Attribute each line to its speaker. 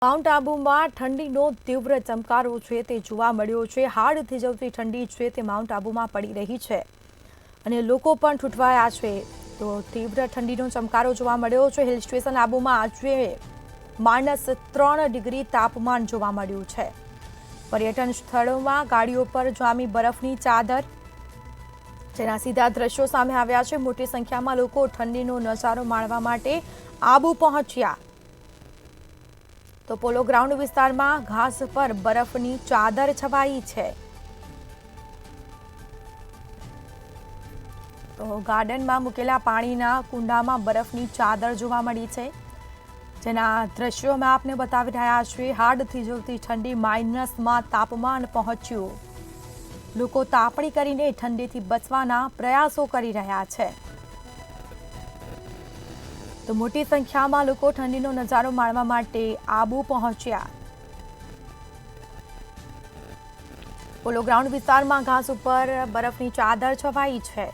Speaker 1: Mount આબુમાં ઠંડીનો તીવ્ર ચમકારો છે તે જોવા મળ્યો છે। હાડ થીજવતી ઠંડી છે તે માઉન્ટ આબુમાં પડી રહી છે અને લોકો પણ ઠૂંઠવાયા છે। તો તીવ્ર ઠંડીનો ચમકારો જોવા મળ્યો છે। હિલ સ્ટેશન આબુમાં આજે -3 ડિગ્રી તાપમાન જોવા મળ્યું છે। પર્યટન સ્થળોમાં ગાડીઓ પર જામી બરફની ચાદર, જેના સીધા દ્રશ્યો સામે આવ્યા છે। મોટી સંખ્યામાં લોકો ઠંડીનો નજારો માણવા માટે આબુ પહોંચ્યા। તો પોલો ગ્રાઉન્ડ વિસ્તારમાં ઘાસ પર બરફની ચાદર છવાઈ છે। તો ગાર્ડનમાં મૂકેલા પાણીના કુંડામાં બરફની ચાદર જોવા મળી છે, જેના દ્રશ્યો અમે આપને બતાવી રહ્યા છીએ। હાડ થીજવતી ઠંડી, માઇનસમાં તાપમાન પહોંચ્યું। લોકો તાપણી કરીને ઠંડીથી બચવાના પ્રયાસો કરી રહ્યા છે। તો મોટી સંખ્યામાં લોકો ઠંડીનો નજારો માણવા માટે આબુ પહોંચ્યા। પોલો ગ્રાઉન્ડ વિસ્તારમાં ઘાસ ઉપર બરફની ચાદર છવાઈ છે।